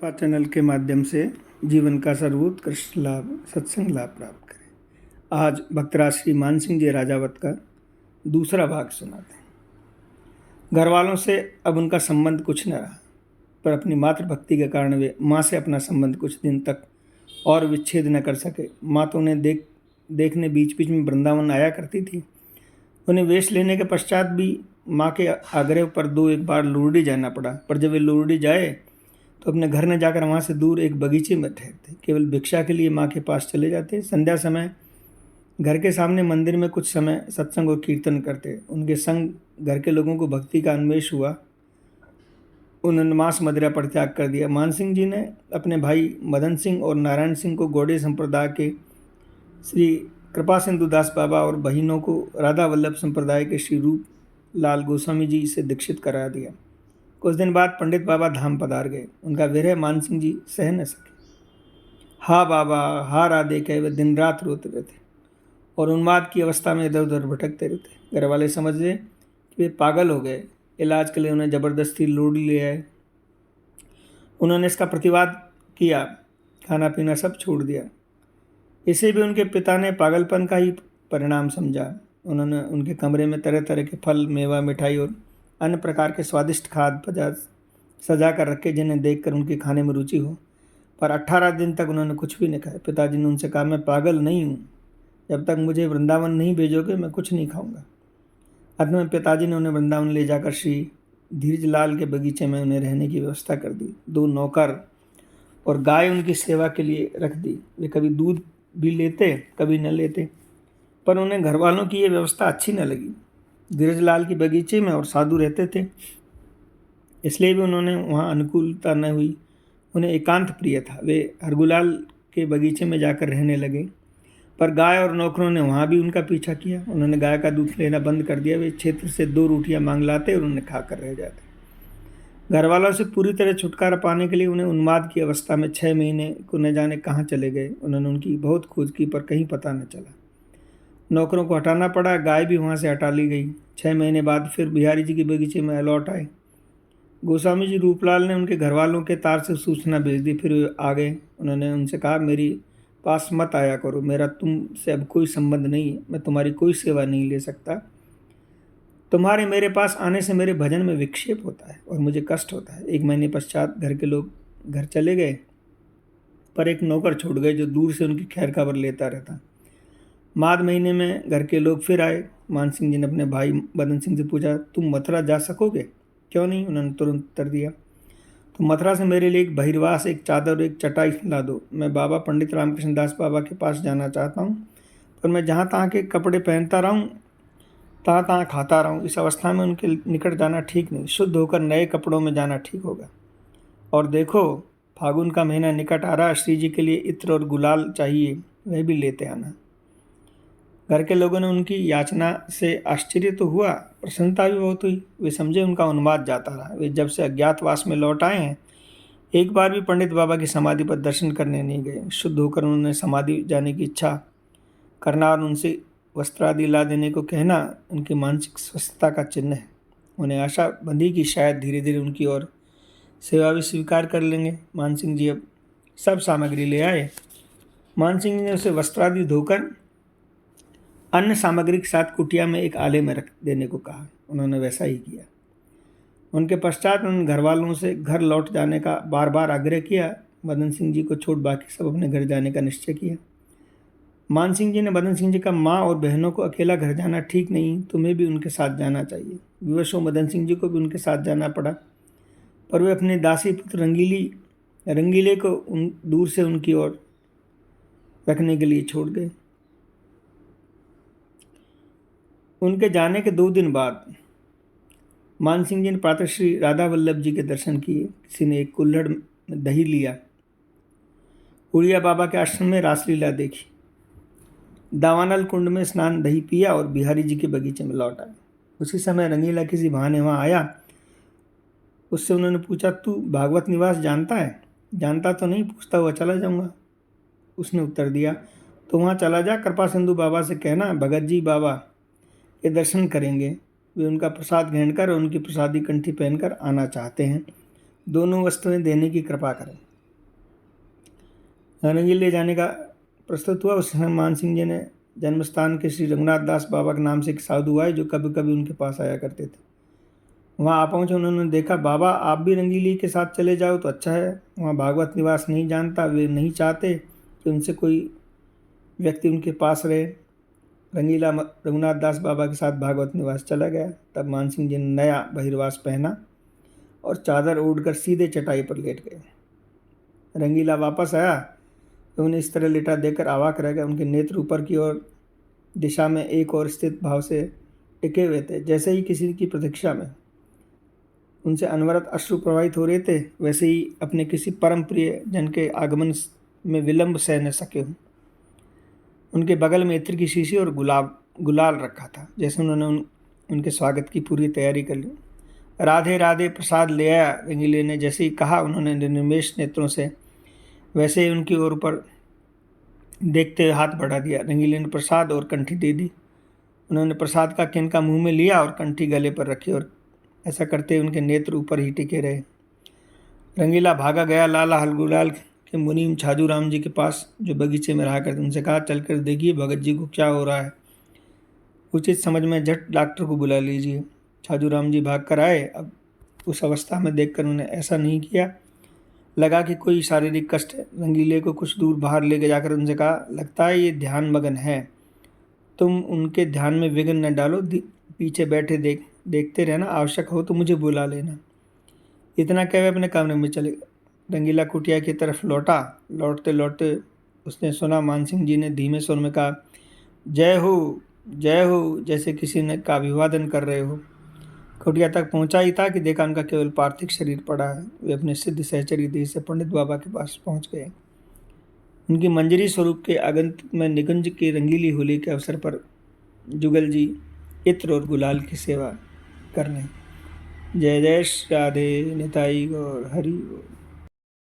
कृपा चैनल के माध्यम से जीवन का सर्वोत्कृष्ट लाभ सत्संग लाभ प्राप्त करें। आज भक्तराज श्री मान सिंह जी राजावत का दूसरा भाग सुनाते हैं। घर वालों से अब उनका संबंध कुछ न रहा, पर अपनी मातृभक्ति के कारण वे माँ से अपना संबंध कुछ दिन तक और विच्छेद न कर सके। माँ तो उन्हें देखने बीच बीच में वृंदावन आया करती थी। उन्हें वेश लेने के पश्चात भी माँ के आग्रह पर दो एक बार लुरडी जाना पड़ा, पर जब वे लुरडी जाए तो अपने घर न जाकर वहाँ से दूर एक बगीचे में ठहरते। केवल भिक्षा के लिए माँ के पास चले जाते। संध्या समय घर के सामने मंदिर में कुछ समय सत्संग और कीर्तन करते। उनके संग घर के लोगों को भक्ति का अन्वेष हुआ। उन्होंने मांस मदिरा पर त्याग कर दिया। मान सिंह जी ने अपने भाई मदन सिंह और नारायण सिंह को गौड़े संप्रदाय के श्री कृपा सिंधु दास बाबा और बहनों को राधा वल्लभ संप्रदाय के श्री रूप लाल गोस्वामी जी से दीक्षित करा दिया। कुछ दिन बाद पंडित बाबा धाम पधार गए। उनका विरह मान सिंह जी सह न सके। हा बाबा, हा राधे कह वे दिन रात रोते रहते और उन्माद की अवस्था में इधर उधर भटकते रहते। घर वाले समझ गए कि वे पागल हो गए। इलाज के लिए उन्हें जबरदस्ती लुरडी ले आए। उन्होंने इसका प्रतिवाद किया, खाना पीना सब छोड़ दिया। इसे भी उनके पिता ने पागलपन का ही परिणाम समझा। उन्होंने उनके कमरे में तरह तरह के फल, मेवा, मिठाई और अन्य प्रकार के स्वादिष्ट खाद्य पदार्थ सजा कर रखे, जिन्हें देखकर उनके खाने में रुचि हो। पर 18 दिन तक उन्होंने कुछ भी नहीं खाया। पिताजी ने उनसे कहा, मैं पागल नहीं हूँ, जब तक मुझे वृंदावन नहीं भेजोगे मैं कुछ नहीं खाऊंगा। अंत में पिताजी ने उन्हें वृंदावन ले जाकर श्री धीरजलाल के बगीचे में उन्हें रहने की व्यवस्था कर दी। 2 नौकर और गाय उनकी सेवा के लिए रख दी। वे कभी दूध भी लेते, कभी न लेते, पर उन्हें घर वालों की ये व्यवस्था अच्छी न लगी। धीरजलाल की बगीचे में और साधु रहते थे, इसलिए भी उन्होंने वहाँ अनुकूलता न हुई। उन्हें एकांत प्रिय था। वे हरगुलाल के बगीचे में जाकर रहने लगे, पर गाय और नौकरों ने वहाँ भी उनका पीछा किया। उन्होंने गाय का दूध लेना बंद कर दिया। वे क्षेत्र से 2 रोटियाँ मांग लाते और उन्हें खाकर रह जाते। घर वालों से पूरी तरह छुटकारा पाने के लिए उन्हें उन्माद की अवस्था में 6 महीने को न जाने कहाँ चले गए। उन्होंने उनकी बहुत खोज की, पर कहीं पता न चला। नौकरों को हटाना पड़ा, गाय भी वहाँ से हटा ली गई। 6 महीने बाद फिर बिहारी जी के बगीचे में लौट आए। गोस्वामी जी रूपलाल ने उनके घर वालों के तार से सूचना भेज दी। फिर वे आ गए। उन्होंने उनसे कहा, मेरी पास मत आया करो, मेरा तुमसे अब कोई संबंध नहीं है, मैं तुम्हारी कोई सेवा नहीं ले सकता। तुम्हारे मेरे पास आने से मेरे भजन में विक्षेप होता है और मुझे कष्ट होता है। 1 महीने पश्चात घर के लोग घर चले गए, पर एक नौकर छोड़ गए जो दूर से उनकी खैर खबर लेता रहता। माघ महीने में घर के लोग फिर आए। मान सिंह जी ने अपने भाई मदन सिंह से पूछा, तुम मथुरा जा सकोगे? क्यों नहीं, उन्होंने तुरंत उत्तर दिया। तो मथुरा से मेरे लिए एक बहिर्वास, एक चादर और एक चटाई ला दो। मैं बाबा पंडित रामकृष्ण दास बाबा के पास जाना चाहता हूँ, पर मैं जहाँ तहाँ के कपड़े पहनता रहूँ, तहाँ तहाँ खाता रहूँ। इस अवस्था में उनके निकट जाना ठीक नहीं। शुद्ध होकर नए कपड़ों में जाना ठीक होगा। और देखो, फागुन का महीना निकट आ रहा, श्री जी के लिए इत्र और गुलाल चाहिए, वह भी लेते आना। घर के लोगों ने उनकी याचना से आश्चर्य तो हुआ, प्रसन्नता भी बहुत हुई। वे समझे उनका उन्माद जाता रहा। वे जब से अज्ञातवास में लौट आए हैं, एक बार भी पंडित बाबा की समाधि पर दर्शन करने नहीं गए। शुद्ध होकर उन्होंने समाधि जाने की इच्छा करना और उनसे वस्त्र आदि ला देने को कहना उनकी मानसिक स्वस्थता का चिन्ह है। उन्हें आशा बंधी कि शायद धीरे धीरे उनकी और सेवा भी स्वीकार कर लेंगे। मान सिंह जी अब सब सामग्री ले आए। मान सिंह जी ने उसे वस्त्रादि धोकर अन्य सामग्री के साथ कुटिया में एक आले में रख देने को कहा। उन्होंने वैसा ही किया। उनके पश्चात उन्होंने घर वालों से घर लौट जाने का बार बार आग्रह किया। मदन सिंह जी को छोड़ बाकी सब अपने घर जाने का निश्चय किया। मान सिंह जी ने मदन सिंह जी का, माँ और बहनों को अकेला घर जाना ठीक नहीं, तुम्हें भी उनके साथ जाना चाहिए। विवश हो मदन सिंह जी को भी उनके साथ जाना पड़ा, पर वे अपने दासी पुत्र रंगीले को दूर से उनकी ओर रखने के लिए छोड़ गए। उनके जाने के 2 दिन बाद मान सिंह जी ने प्रातः श्री राधा वल्लभ जी के दर्शन किए। किसी ने एक कुल्हड़ में दही लिया। उड़िया बाबा के आश्रम में रासलीला देखी। दावानल कुंड में स्नान, दही पिया और बिहारी जी के बगीचे में लौट आए। उसी समय रंगीला किसी बहाने वहाँ आया। उससे उन्होंने पूछा, तू भागवत निवास जानता है? जानता तो नहीं, पूछता हुआ चला जाऊँगा। उसने उत्तर दिया, तो वहाँ चला जा, कृपा सिंधु बाबा से कहना भगत जी बाबा के दर्शन करेंगे। वे उनका प्रसाद ग्रहण कर और उनकी प्रसादी कंठी पहनकर आना चाहते हैं। दोनों वस्तुएं देने की कृपा करें। रंगीले ले जाने का प्रस्तुत हुआ। उस समय मान सिंह जी ने जन्मस्थान के श्री रघुनाथ दास बाबा के नाम से एक साधु आए जो कभी कभी उनके पास आया करते थे। वहाँ आ पहुँचे, उन्होंने देखा बाबा आप भी रंगीली के साथ चले जाओ तो अच्छा है। वहाँ भागवत निवास नहीं जानता, वे नहीं चाहते कि उनसे कोई व्यक्ति उनके पास रहे। रंगीला रघुनाथ दास बाबा के साथ भागवत निवास चला गया। तब मान सिंह जी ने नया बहिर्वास पहना और चादर ओढ़कर सीधे चटाई पर लेट गए। रंगीला वापस आया तो उन्हें इस तरह लेटा देकर अवाक रह गया। उनके नेत्र ऊपर की ओर दिशा में एक और स्थित भाव से टिके हुए थे, जैसे ही किसी की प्रतीक्षा में। उनसे अनवरत अश्रु प्रवाहित हो रहे थे, वैसे ही अपने किसी परम प्रिय जन के आगमन में विलंब सह न सके हूँ। उनके बगल में इत्र की शीशी और गुलाल रखा था, जैसे उन्होंने उनके स्वागत की पूरी तैयारी कर ली। राधे राधे प्रसाद ले आया, रंगीले ने जैसे ही कहा। उन्होंने निर्निमेष नेत्रों से वैसे ही उनकी ओर पर देखते हुए हाथ बढ़ा दिया। रंगीले ने प्रसाद और कंठी दे दी। उन्होंने प्रसाद का किनका मुंह में लिया और कंठी गले पर रखी, और ऐसा करते उनके नेत्र ऊपर ही टिके रहे। रंगीला भागा गया लाला हलगुलाल के मुनीम छाजू राम जी के पास, जो बगीचे में रहा करते। उनसे कहा चलकर देखिए भगत जी को क्या हो रहा है, उचित समझ में झट डॉक्टर को बुला लीजिए। छाजू राम जी भाग कर आए। अब उस अवस्था में देखकर उन्होंने ऐसा नहीं किया, लगा कि कोई शारीरिक कष्ट है। रंगीले को कुछ दूर बाहर लेके जाकर उनसे कहा लगता है ये ध्यान मगन है, तुम उनके ध्यान में विघ्न न डालो, पीछे बैठे देखते रहना, आवश्यक हो तो मुझे बुला लेना। इतना कह वे अपने कमरे में चले। रंगीला कुटिया की तरफ लौटा। लौटते लौटते उसने सुना मान सिंह जी ने धीमे स्वर में कहा जय हो, जैसे किसी ने का अभिवादन कर रहे हो। कुटिया तक पहुंचा ही था कि देखा उनका केवल पार्थिव शरीर पड़ा है। वे अपने सिद्ध सहचरी देह से पंडित बाबा के पास पहुंच गए। उनकी मंजरी स्वरूप के आगंतुक में निकुंज की रंगीली होली के अवसर पर जुगल जी इत्र और गुलाल की सेवा करने। जय जय श्री राधे निताई गौर हरि।